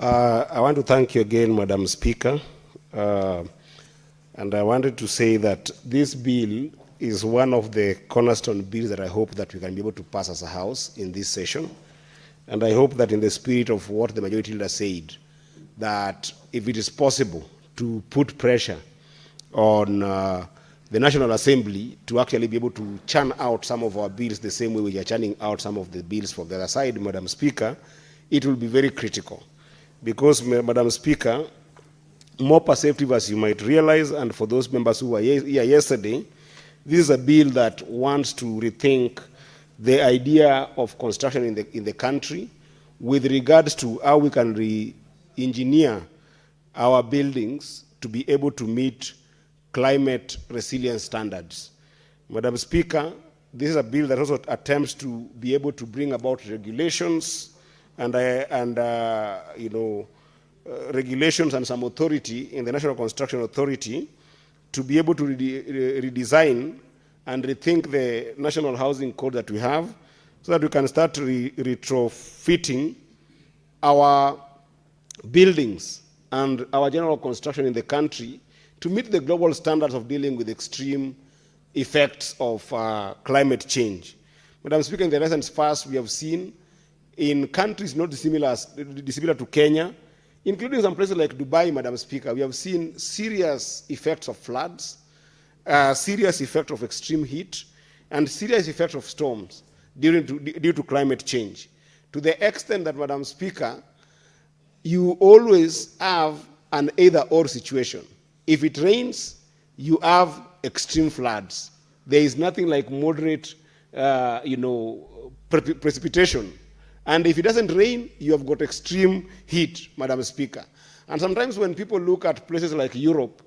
I want to thank you again, Madam Speaker. And I wanted to say that this bill is one of the cornerstone bills that I hope that we can be able to pass as a House in this session. And I hope that in the spirit of what the Majority Leader said, that if it is possible to put pressure on the National Assembly to actually be able to churn out some of our bills the same way we are churning out some of the bills from the other side, Madam Speaker, it will be very critical. Because, Madam Speaker, more perceptive as you might realize, and for those members who were here yesterday, this is a bill that wants to rethink the idea of construction in the country with regards to how we can re-engineer our buildings to be able to meet climate resilience standards. Madam Speaker, this is a bill that also attempts to be able to bring about regulations regulations and some authority in the National Construction Authority to be able to redesign and rethink the National Housing Code that we have so that we can start retrofitting our buildings and our general construction in the country to meet the global standards of dealing with extreme effects of climate change. Madam Speaker, in the recent past, we have seen in countries not dissimilar to Kenya, including some places like Dubai, Madam Speaker, we have seen serious effects of floods, serious effect of extreme heat, and serious effects of storms due to climate change. To the extent that, Madam Speaker, you always have an either-or situation. If it rains, you have extreme floods. There is nothing like moderate, precipitation. And if it doesn't rain, you have got extreme heat, Madam Speaker. And sometimes when people look at places like Europe,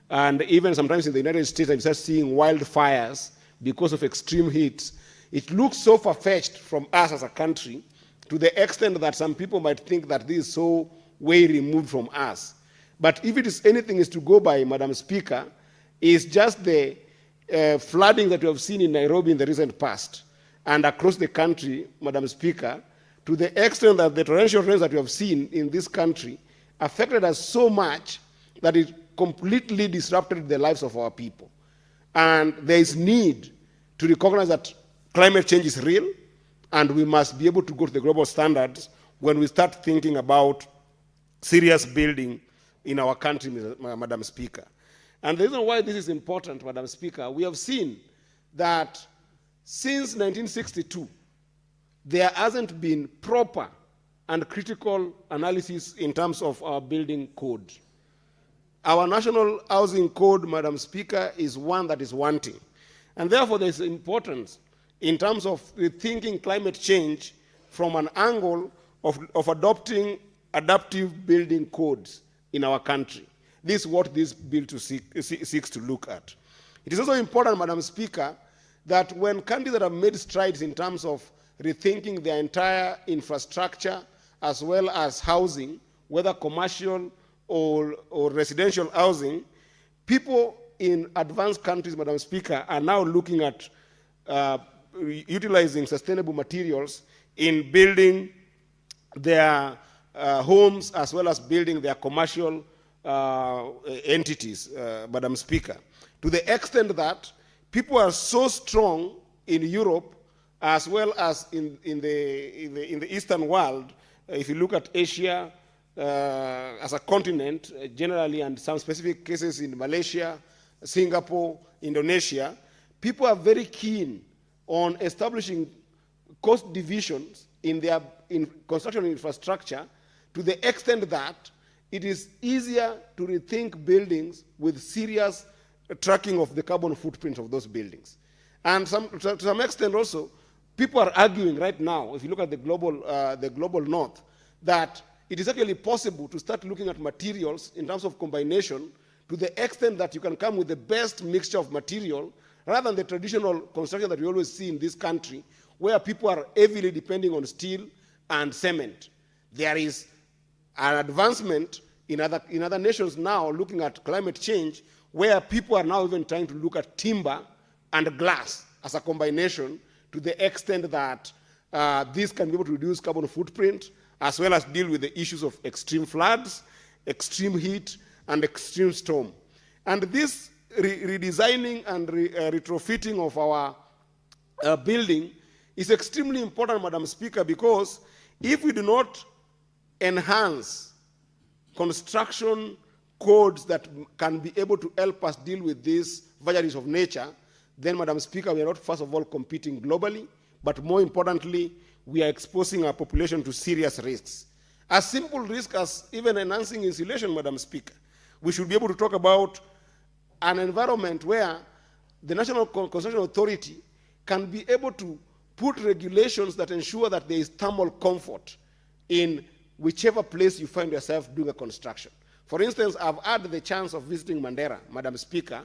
and even sometimes in the United States, and start seeing wildfires because of extreme heat, it looks so far-fetched from us as a country to the extent that some people might think that this is so way removed from us. But if it is anything is to go by, Madam Speaker, is just the flooding that we have seen in Nairobi in the recent past and across the country, Madam Speaker, to the extent that the torrential rains that we have seen in this country affected us so much that it completely disrupted the lives of our people. And there is need to recognize that climate change is real, and we must be able to go to the global standards when we start thinking about serious building in our country, Madam Speaker. And the reason why this is important, Madam Speaker, we have seen that since 1962, there hasn't been proper and critical analysis in terms of our building code. Our National Housing Code, Madam Speaker, is one that is wanting. And therefore, there is importance in terms of rethinking climate change from an angle of adopting adaptive building codes in our country. This is what this bill seeks to look at. It is also important, Madam Speaker, that when countries that have made strides in terms of rethinking their entire infrastructure as well as housing, whether commercial or residential housing, people in advanced countries, Madam Speaker, are now looking at utilizing sustainable materials in building their homes as well as building their commercial entities, Madam Speaker, to the extent that people are so strong in Europe as well as in the Eastern world. If you look at Asia as a continent generally, and some specific cases in Malaysia, Singapore, Indonesia, people are very keen on establishing cost divisions in their construction infrastructure to the extent that it is easier to rethink buildings with serious tracking of the carbon footprint of those buildings. And to some extent also, people are arguing right now, if you look at the global north, that it is actually possible to start looking at materials in terms of combination to the extent that you can come with the best mixture of material rather than the traditional construction that we always see in this country, where people are heavily depending on steel and cement. There is an advancement in other nations now looking at climate change, where people are now even trying to look at timber and glass as a combination to the extent that this can be able to reduce carbon footprint as well as deal with the issues of extreme floods, extreme heat, and extreme storm. And this redesigning and retrofitting of our building is extremely important, Madam Speaker, because if we do not enhance construction codes that can be able to help us deal with these vagaries of nature, then, Madam Speaker, we are not, first of all, competing globally, but more importantly, we are exposing our population to serious risks. A simple risk as even enhancing insulation, Madam Speaker. We should be able to talk about an environment where the National Construction Authority can be able to put regulations that ensure that there is thermal comfort in whichever place you find yourself doing a construction. For instance, I've had the chance of visiting Mandera, Madam Speaker,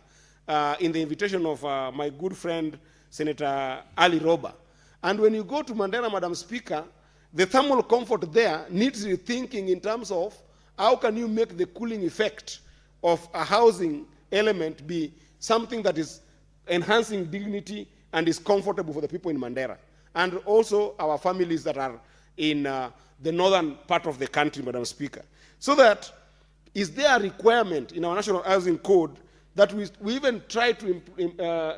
in the invitation of my good friend, Senator Ali Roba. And when you go to Mandera, Madam Speaker, the thermal comfort there needs rethinking in terms of how can you make the cooling effect of a housing element be something that is enhancing dignity and is comfortable for the people in Mandera, and also our families that are in the northern part of the country, Madam Speaker. So that, is there a requirement in our National Housing Code that we even try to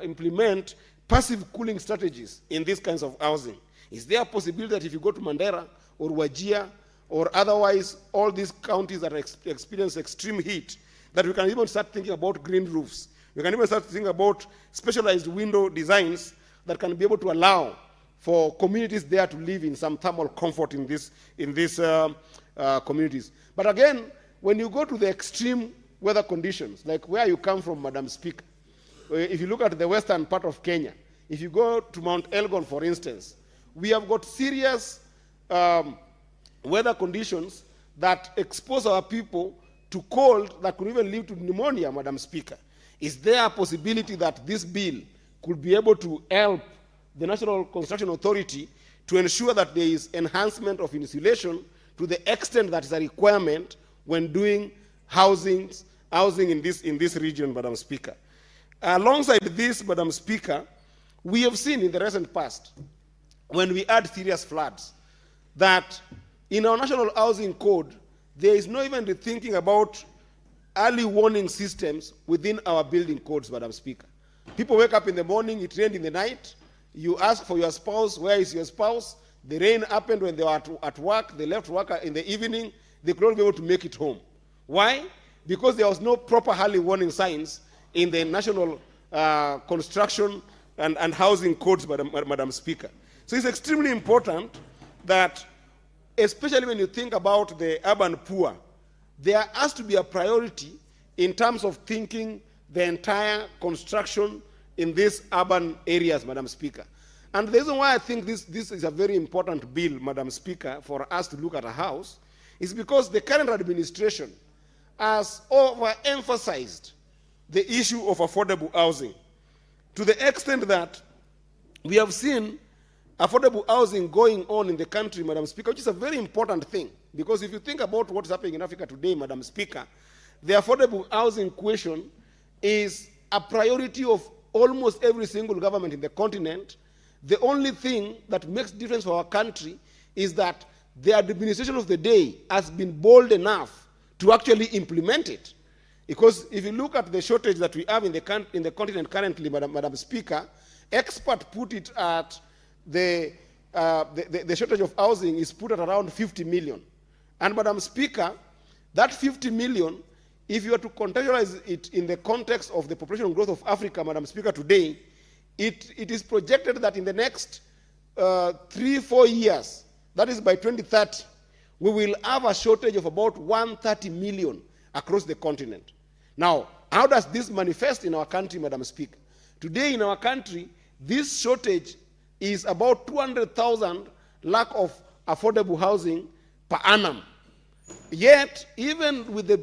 implement passive cooling strategies in these kinds of housing? Is there a possibility that if you go to Mandera or Wajir or otherwise all these counties that experience extreme heat, that we can even start thinking about green roofs? We can even start thinking about specialized window designs that can be able to allow for communities there to live in some thermal comfort in these communities. But again, when you go to the extreme weather conditions, like where you come from, Madam Speaker, if you look at the western part of Kenya, if you go to Mount Elgon, for instance, we have got serious weather conditions that expose our people to cold that could even lead to pneumonia, Madam Speaker. Is there a possibility that this bill could be able to help the National Construction Authority to ensure that there is enhancement of insulation to the extent that is a requirement when doing housing in this region, Madam Speaker? Alongside this, Madam Speaker, we have seen in the recent past, when we had serious floods, that in our National Housing Code, there is no even rethinking about early warning systems within our building codes, Madam Speaker. People wake up in the morning, it rained in the night, you ask for your spouse, where is your spouse? The rain happened when they were at work, they left work in the evening, they could not be able to make it home. Why? Because there was no proper early warning signs in the National Construction and Housing Codes, Madam Speaker. So it's extremely important that, especially when you think about the urban poor, there has to be a priority in terms of thinking the entire construction in these urban areas, Madam Speaker. And the reason why I think this is a very important bill, Madam Speaker, for us to look at a house, is because the current administration has overemphasized the issue of affordable housing, to the extent that we have seen affordable housing going on in the country, Madam Speaker, which is a very important thing. Because if you think about what is happening in Africa today, Madam Speaker, the affordable housing question is a priority of almost every single government in the continent. The only thing that makes difference for our country is that the administration of the day has been bold enough to actually implement it. Because if you look at the shortage that we have in the continent currently, Madam Speaker, experts put it at the shortage of housing is put at around 50 million. And Madam Speaker, that 50 million, if you are to contextualize it in the context of the population growth of Africa, Madam Speaker, today, it is projected that in the next 3-4 years, that is by 2030, we will have a shortage of about 130 million across the continent. Now, how does this manifest in our country, Madam Speaker? Today in our country, this shortage is about 200,000 lack of affordable housing per annum. Yet, even with the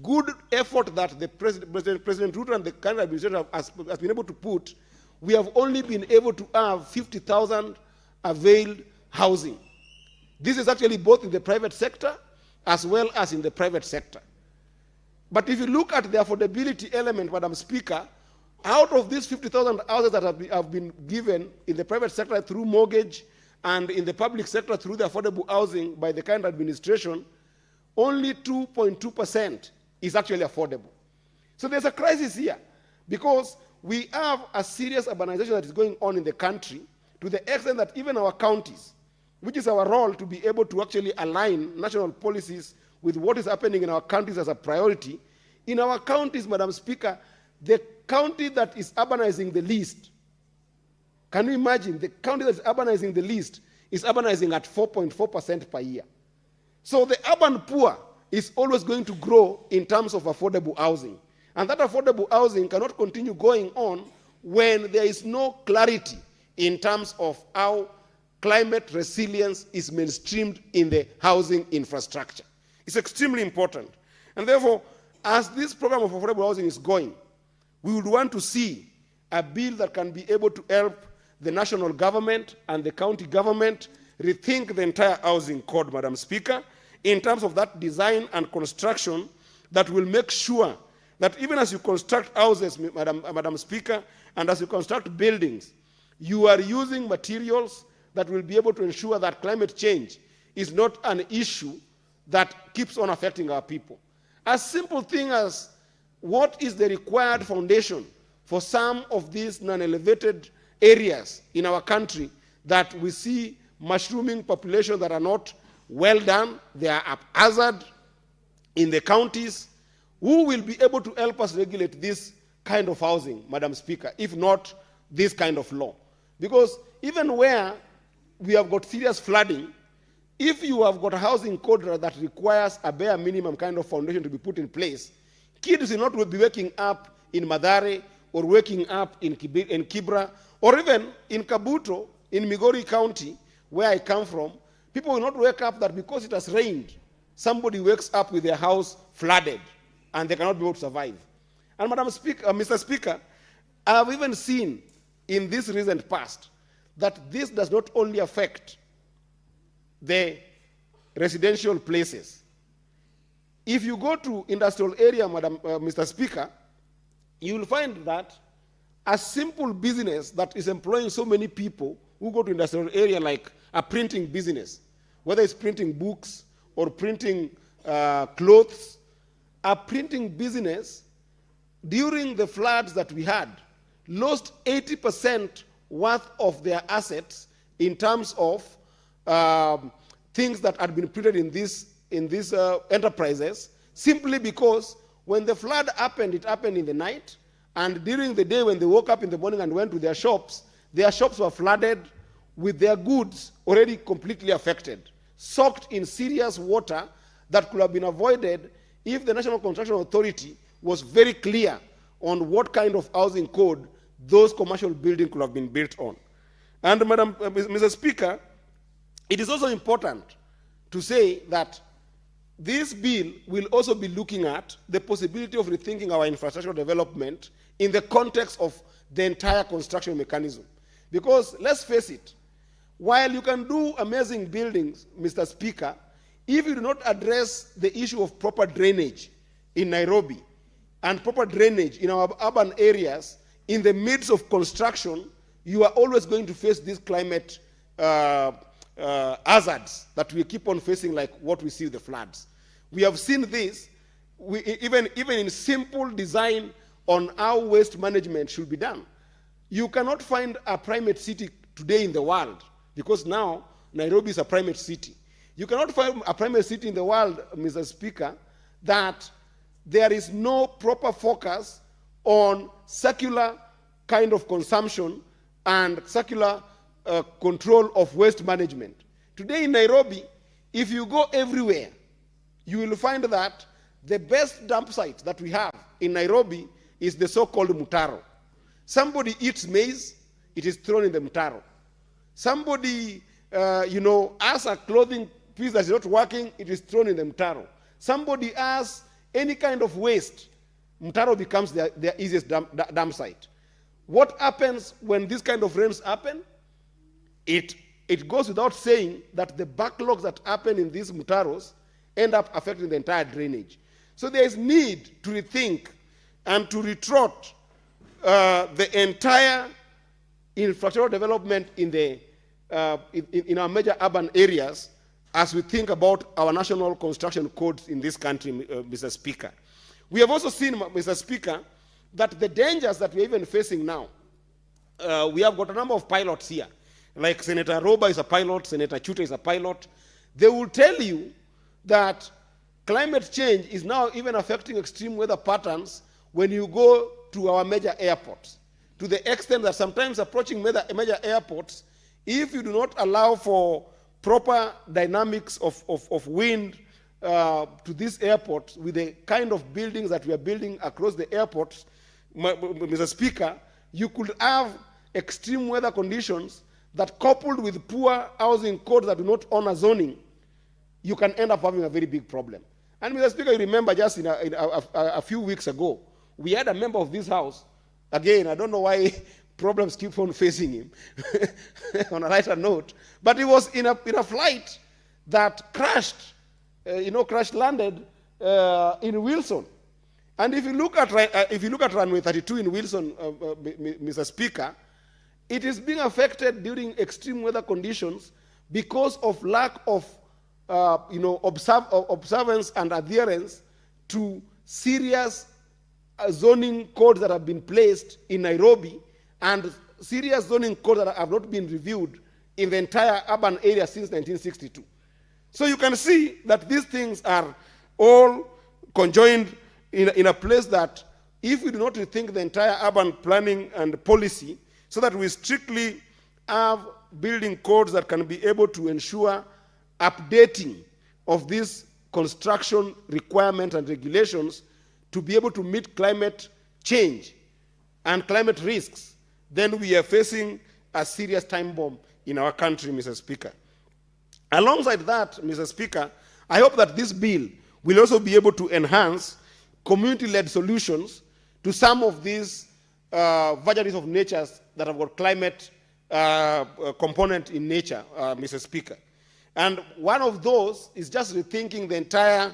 good effort that the President Ruto and the current administration has been able to put, we have only been able to have 50,000 availed housing. This is actually both in the private sector as well as in the private sector. But if you look at the affordability element, Madam Speaker, out of these 50,000 houses that have been given in the private sector through mortgage and in the public sector through the affordable housing by the current administration, only 2.2% is actually affordable. So there's a crisis here because we have a serious urbanization that is going on in the country to the extent that even our counties, which is our role to be able to actually align national policies with what is happening in our counties as a priority, in our counties, Madam Speaker, the county that is urbanizing the least, can you imagine, the county that is urbanizing the least is urbanizing at 4.4% per year. So the urban poor is always going to grow in terms of affordable housing. And that affordable housing cannot continue going on when there is no clarity in terms of how climate resilience is mainstreamed in the housing infrastructure. It's extremely important. And therefore, as this program of affordable housing is going, we would want to see a bill that can be able to help the national government and the county government rethink the entire housing code, Madam Speaker, in terms of that design and construction that will make sure that even as you construct houses, Madam Speaker, and as you construct buildings, you are using materials that will be able to ensure that climate change is not an issue that keeps on affecting our people. A simple thing as what is the required foundation for some of these non-elevated areas in our country that we see mushrooming populations that are not well done, they are haphazard in the counties. Who will be able to help us regulate this kind of housing, Madam Speaker, if not this kind of law? Because even where we have got serious flooding, if you have got a housing code that requires a bare minimum kind of foundation to be put in place, kids will not be waking up in Mathare or waking up in Kibra or even in Kabuto in Migori County, where I come from. People will not wake up that because it has rained, somebody wakes up with their house flooded and they cannot be able to survive. And Madam Speaker, Mr. Speaker, I have even seen in this recent past that this does not only affect the residential places. If you go to industrial area, Mr. Speaker, you will find that a simple business that is employing so many people who go to industrial area, like a printing business, whether it's printing books or printing clothes, a printing business during the floods that we had lost 80% worth of their assets in terms of things that had been printed in these enterprises, simply because when the flood happened, it happened in the night, and during the day when they woke up in the morning and went to their shops were flooded with their goods already completely affected, soaked in serious water that could have been avoided if the National Construction Authority was very clear on what kind of housing code those commercial buildings could have been built on. And Mr. Speaker, it is also important to say that this bill will also be looking at the possibility of rethinking our infrastructural development in the context of the entire construction mechanism. Because let's face it, while you can do amazing buildings, Mr. Speaker, if you do not address the issue of proper drainage in Nairobi and proper drainage in our urban areas, in the midst of construction, you are always going to face these climate hazards that we keep on facing, like what we see with the floods. We have seen this even in simple design on how waste management should be done. You cannot find a primate city today in the world, because now Nairobi is a primate city. You cannot find a primate city in the world, Mr. Speaker, that there is no proper focus on circular kind of consumption and circular control of waste management. Today in Nairobi, if you go everywhere, you will find that the best dump site that we have in Nairobi is the so-called mutaro. Somebody eats maize, it is thrown in the mutaro. Somebody, has a clothing piece that is not working, it is thrown in the mutaro. Somebody has any kind of waste, mutaro becomes their easiest dump site. What happens when this kind of rains happen? It goes without saying that the backlogs that happen in these mutaros end up affecting the entire drainage. So there is need to rethink and to retrot the entire infrastructural development in the in our major urban areas as we think about our national construction codes in this country, Mr. Speaker. We have also seen, Mr. Speaker, that the dangers that we're even facing now, we have got a number of pilots here. Like Senator Roba is a pilot, Senator Chute is a pilot. They will tell you that climate change is now even affecting extreme weather patterns when you go to our major airports, to the extent that sometimes approaching major airports, if you do not allow for proper dynamics of wind to these airports with the kind of buildings that we are building across the airports, Mr. Speaker, you could have extreme weather conditions that, coupled with poor housing codes that do not honor zoning, you can end up having a very big problem. And Mr. Speaker, you remember just in a few weeks ago, we had a member of this House, again, I don't know why problems keep on facing him, on a lighter note, but he was in a flight that crashed, landed in Wilson. And if you look at runway 32 in Wilson, Mr. Speaker, it is being affected during extreme weather conditions because of lack of observance and adherence to serious zoning codes that have been placed in Nairobi and serious zoning codes that have not been reviewed in the entire urban area since 1962. So you can see that these things are all conjoined in a place that, if we do not rethink the entire urban planning and policy so that we strictly have building codes that can be able to ensure updating of these construction requirements and regulations to be able to meet climate change and climate risks, then we are facing a serious time bomb in our country, Mr. Speaker. Alongside that, Mr. Speaker, I hope that this bill will also be able to enhance community-led solutions to some of these vagaries of nature that have got climate component in nature, Mr. Speaker. And one of those is just rethinking the entire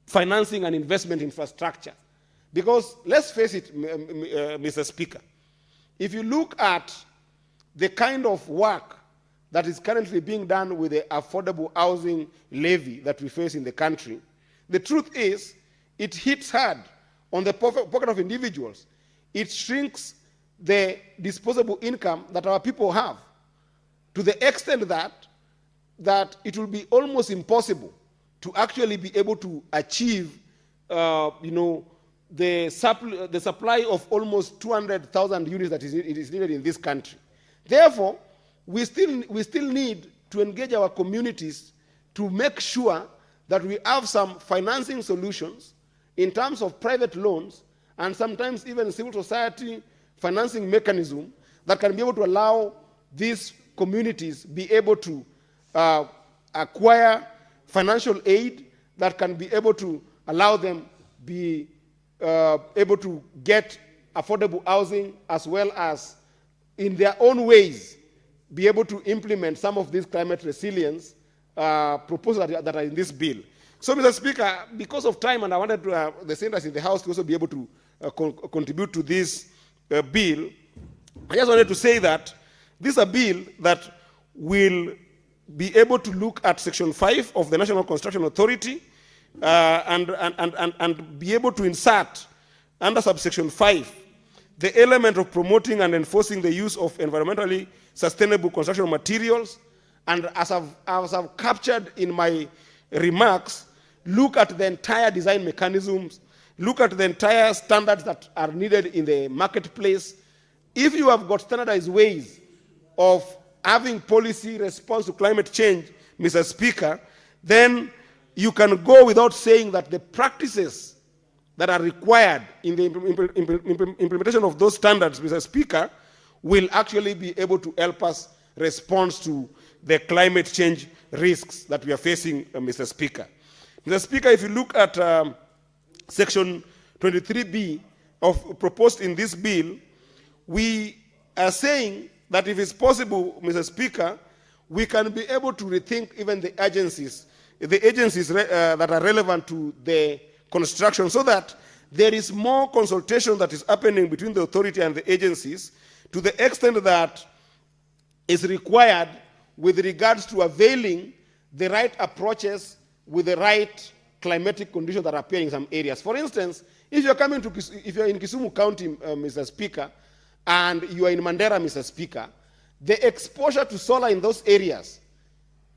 financing and investment infrastructure. Because let's face it, Mr. Speaker, if you look at the kind of work that is currently being done with the affordable housing levy that we face in the country, the truth is it hits hard on the pocket of individuals. It shrinks the disposable income that our people have to the extent that it will be almost impossible to actually be able to achieve, the supply of almost 200,000 units that is needed in this country. Therefore, we still need to engage our communities to make sure that we have some financing solutions in terms of private loans and sometimes even civil society financing mechanism that can be able to allow these communities be able to acquire financial aid that can be able to allow them be able to get affordable housing, as well as in their own ways be able to implement some of these climate resilience proposals that are in this bill. So, Mr. Speaker, because of time, and I wanted the senators in the House to also be able to contribute to this bill, I just wanted to say that this is a bill that will be able to look at Section 5 of the National Construction Authority and be able to insert under subsection 5 the element of promoting and enforcing the use of environmentally sustainable construction materials, and as I've captured in my remarks, look at the entire design mechanisms, look at the entire standards that are needed in the marketplace. If you have got standardized ways of having policy response to climate change, Mr. Speaker, then you can go without saying that the practices that are required in the implementation of those standards, Mr. Speaker, will actually be able to help us respond to the climate change risks that we are facing, Mr. Speaker. Mr. Speaker, if you look at Section 23B proposed in this bill, we are saying that if it's possible, Mr. Speaker, we can be able to rethink even the agencies that are relevant to the construction, so that there is more consultation that is happening between the authority and the agencies, to the extent that is required with regards to availing the right approaches with the right climatic conditions that appear in some areas. For instance, if you're in Kisumu County, Mr. Speaker, and you are in Mandera, Mr. Speaker, the exposure to solar in those areas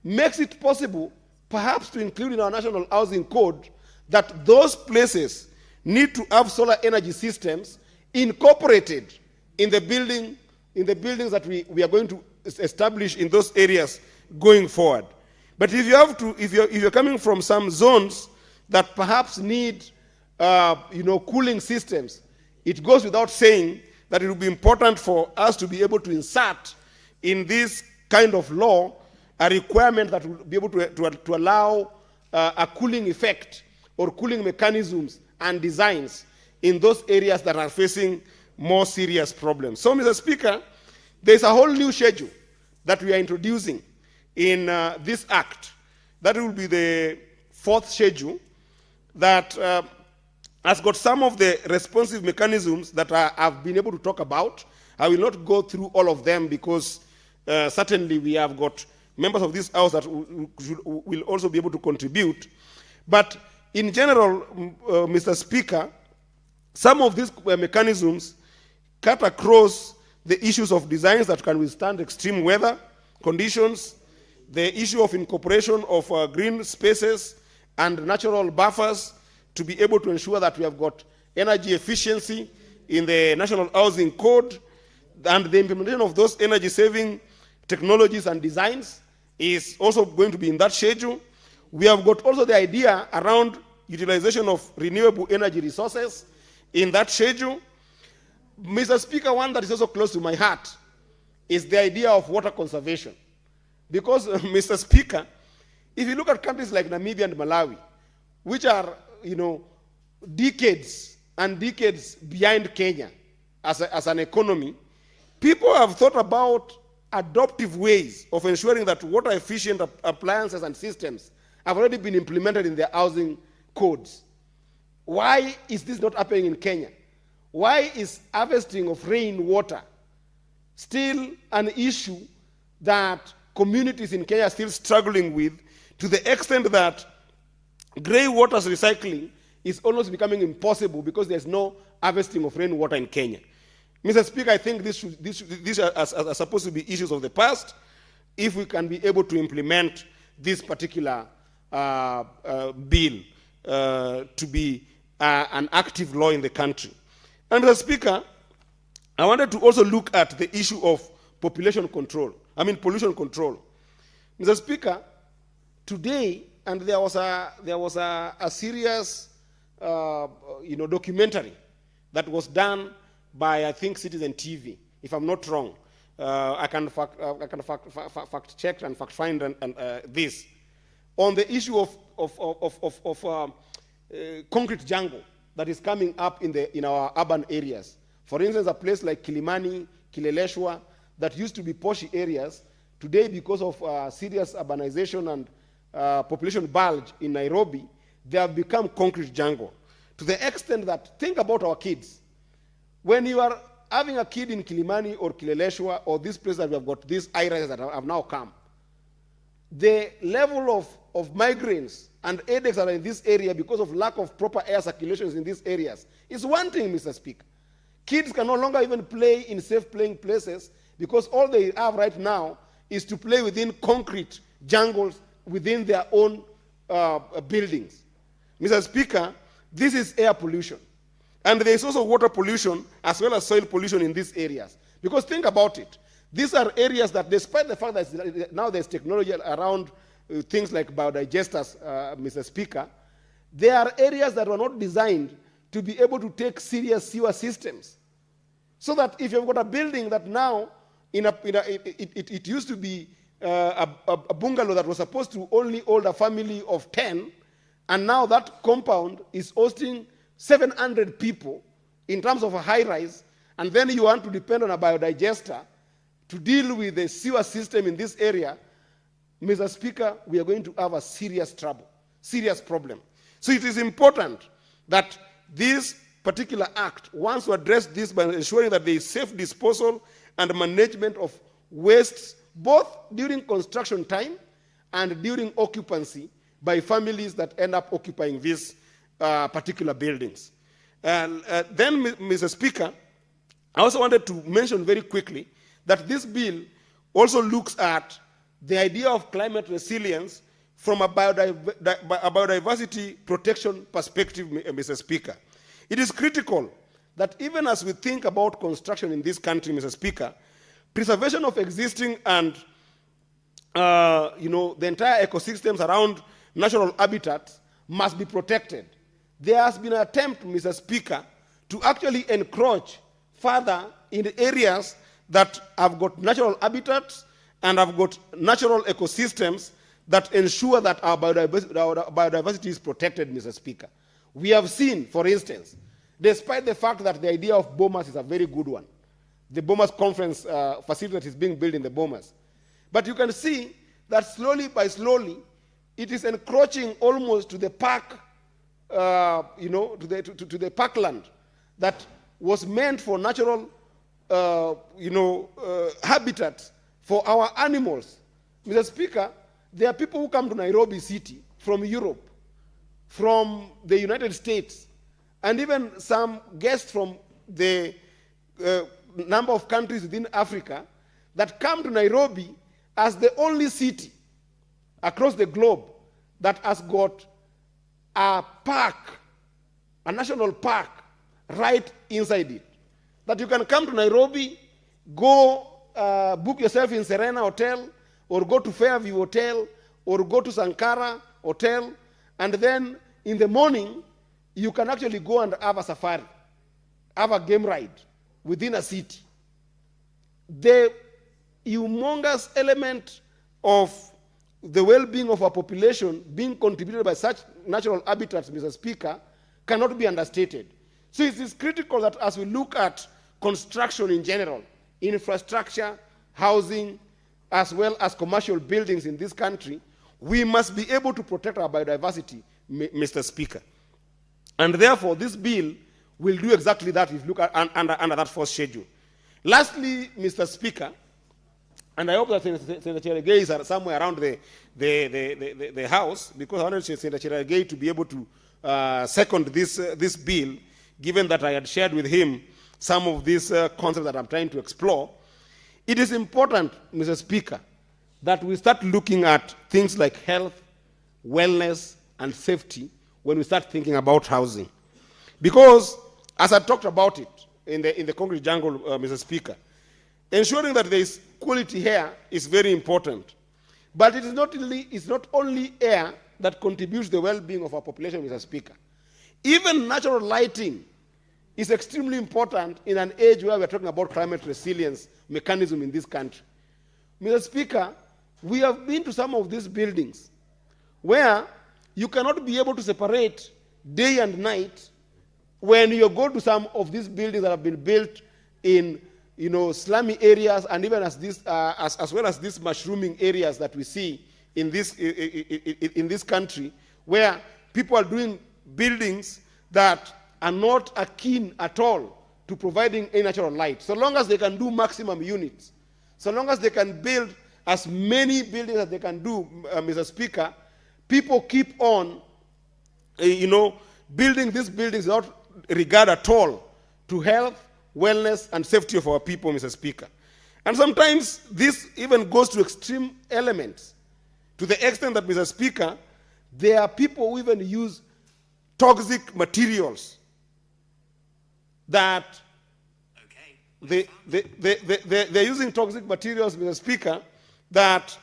makes it possible perhaps to include in our National Housing Code that those places need to have solar energy systems incorporated in the buildings that we are going to establish in those areas going forward. But if you're coming from some zones that perhaps need cooling systems, it goes without saying that it will be important for us to be able to insert in this kind of law a requirement that will be able to allow a cooling effect or cooling mechanisms and designs in those areas that are facing more serious problems. So, Mr. Speaker, there's a whole new schedule that we are introducing in this act. That will be the fourth schedule that has got some of the responsive mechanisms that I've been able to talk about. I will not go through all of them because certainly we have got members of this House that will also be able to contribute. But in general, Mr. Speaker, some of these mechanisms cut across the issues of designs that can withstand extreme weather conditions, the issue of incorporation of green spaces and natural buffers to be able to ensure that we have got energy efficiency in the National Housing Code, and the implementation of those energy-saving technologies and designs is also going to be in that schedule. We have got also the idea around utilization of renewable energy resources in that schedule. Mr. Speaker, one that is also close to my heart is the idea of water conservation. Because, Mr. Speaker, if you look at countries like Namibia and Malawi, which are, decades and decades behind Kenya as an economy, people have thought about adoptive ways of ensuring that water-efficient appliances and systems have already been implemented in their housing codes. Why is this not happening in Kenya? Why is harvesting of rainwater still an issue that communities in Kenya are still struggling with, to the extent that grey water recycling is almost becoming impossible because there's no harvesting of rainwater in Kenya? Mr. Speaker, I think these are supposed to be issues of the past if we can be able to implement this particular bill to be an active law in the country. And Mr. Speaker, I wanted to also look at the issue of pollution control. Mr. Speaker, today, and there was a serious documentary that was done by, I think, Citizen TV, if I'm not wrong. I can fact check and fact find this on the issue of concrete jungle that is coming up in our urban areas. For instance, a place like Kilimani, Kileleshwa, that used to be poshy areas, today because of serious urbanization and population bulge in Nairobi, they have become concrete jungle. To the extent that, think about our kids. When you are having a kid in Kilimani or Kileleshwa or this place that we have got these high-rises that have now come, the level of migraines and headaches that are in this area because of lack of proper air circulations in these areas is one thing, Mr. Speaker. Kids can no longer even play in safe playing places because all they have right now is to play within concrete jungles within their own buildings. Mr. Speaker, this is air pollution. And there is also water pollution as well as soil pollution in these areas. Because think about it. These are areas that, despite the fact that now there's technology around things like biodigesters, Mr. Speaker, there are areas that were not designed to be able to take serious sewer systems. So that if you've got a building that now, it used to be a bungalow that was supposed to only hold a family of 10, and now that compound is hosting 700 people in terms of a high-rise, and then you want to depend on a biodigester to deal with the sewer system in this area, Mr. Speaker, we are going to have a serious trouble, serious problem. So it is important that this particular act wants to address this by ensuring that there is safe disposal and management of wastes both during construction time and during occupancy by families that end up occupying these particular buildings. And then, Mr. Speaker, I also wanted to mention very quickly that this bill also looks at the idea of climate resilience from a biodiversity protection perspective, Mr. Speaker. It is critical that even as we think about construction in this country, Mr. Speaker, preservation of existing and the entire ecosystems around natural habitats must be protected. There has been an attempt, Mr. Speaker, to actually encroach further in the areas that have got natural habitats and have got natural ecosystems that ensure that our biodiversity is protected, Mr. Speaker. We have seen, for instance, despite the fact that the idea of Bomas is a very good one, the Bomas conference facility that is being built in the Bomas, but you can see that slowly by slowly, it is encroaching almost to the park, to the parkland that was meant for natural, habitat for our animals. Mr. Speaker, there are people who come to Nairobi City from Europe, from the United States, and even some guests from the number of countries within Africa that come to Nairobi as the only city across the globe that has got a park, a national park, right inside it. That you can come to Nairobi, go book yourself in Serena Hotel, or go to Fairview Hotel, or go to Sankara Hotel, and then in the morning, you can actually go and have a safari, have a game ride within a city. The humongous element of the well-being of our population being contributed by such natural habitats, Mr. Speaker, cannot be understated. So it is critical that as we look at construction in general, infrastructure, housing, as well as commercial buildings in this country, we must be able to protect our biodiversity, Mr. Speaker. And therefore, this bill will do exactly that if you look at under that first schedule. Lastly, Mr. Speaker, and I hope that Senator Cherargei is somewhere around the House, because I wanted Senator Cherargei to be able to second this bill, given that I had shared with him some of these concepts that I'm trying to explore. It is important, Mr. Speaker, that we start looking at things like health, wellness, and safety when we start thinking about housing. Because, as I talked about it in the concrete jungle, Mr. Speaker, ensuring that there is quality air is very important. But it is not only air that contributes to the well-being of our population, Mr. Speaker. Even natural lighting is extremely important in an age where we're talking about climate resilience mechanism in this country. Mr. Speaker, we have been to some of these buildings where you cannot be able to separate day and night when you go to some of these buildings that have been built in slummy areas, and even as well as these mushrooming areas that we see in this country, where people are doing buildings that are not akin at all to providing a natural light. So long as they can do maximum units, so long as they can build as many buildings as they can do, Mr. Speaker, people keep on, building these buildings without regard at all to health, wellness, and safety of our people, Mr. Speaker. And sometimes this even goes to extreme elements, to the extent that, Mr. Speaker, there are people who even use toxic materials that they're using toxic materials, Mr. Speaker, that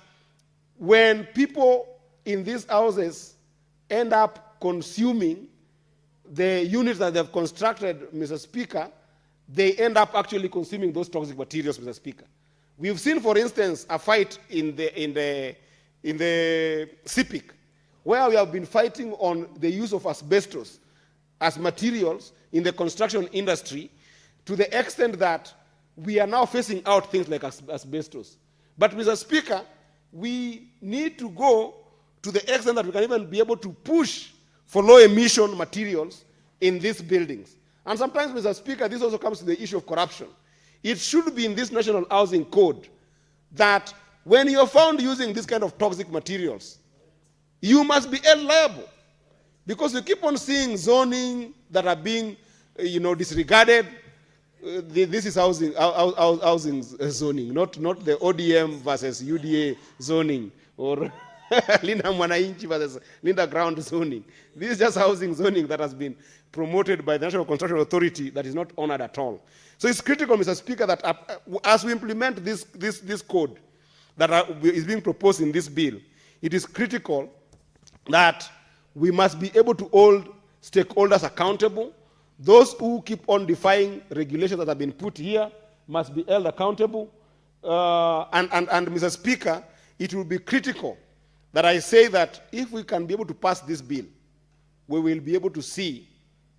when people in these houses end up consuming the units that they've constructed, Mr. Speaker, they end up actually consuming those toxic materials, Mr. Speaker. We've seen, for instance, a fight in the CPIC, where we have been fighting on the use of asbestos as materials in the construction industry, to the extent that we are now facing out things like asbestos. But, Mr. Speaker, we need to go to the extent that we can even be able to push for low emission materials in these buildings. And sometimes, Mr. Speaker, this also comes to the issue of corruption. It should be in this National Housing Code that when you're found using this kind of toxic materials, you must be held liable. Because you keep on seeing zoning that are being, disregarded. This is housing zoning, not the ODM versus UDA zoning, or Linda Mwananchi versus Linda Ground zoning. This is just housing zoning that has been promoted by the National Construction Authority that is not honored at all. So it's critical, Mr. Speaker, that as we implement this code that is being proposed in this bill, it is critical that we must be able to hold stakeholders accountable. Those who keep on defying regulations that have been put here must be held accountable. And Mr. Speaker, it will be critical that I say that if we can be able to pass this bill, we will be able to see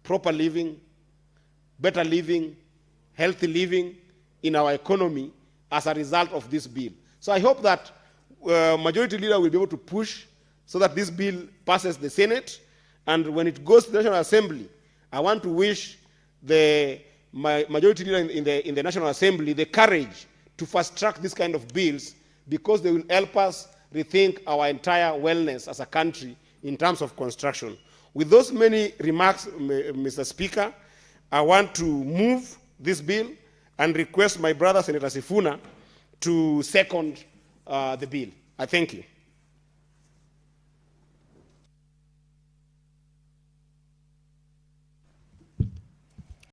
proper living, better living, healthy living in our economy as a result of this bill. So I hope that Majority Leader will be able to push so that this bill passes the Senate, and when it goes to the National Assembly, I want to wish the Majority Leader in the National Assembly the courage to fast-track this kind of bills, because they will help us rethink our entire wellness as a country in terms of construction. With those many remarks, Mr. Speaker, I want to move this bill and request my brother, Senator Sifuna, to second the bill. I thank you.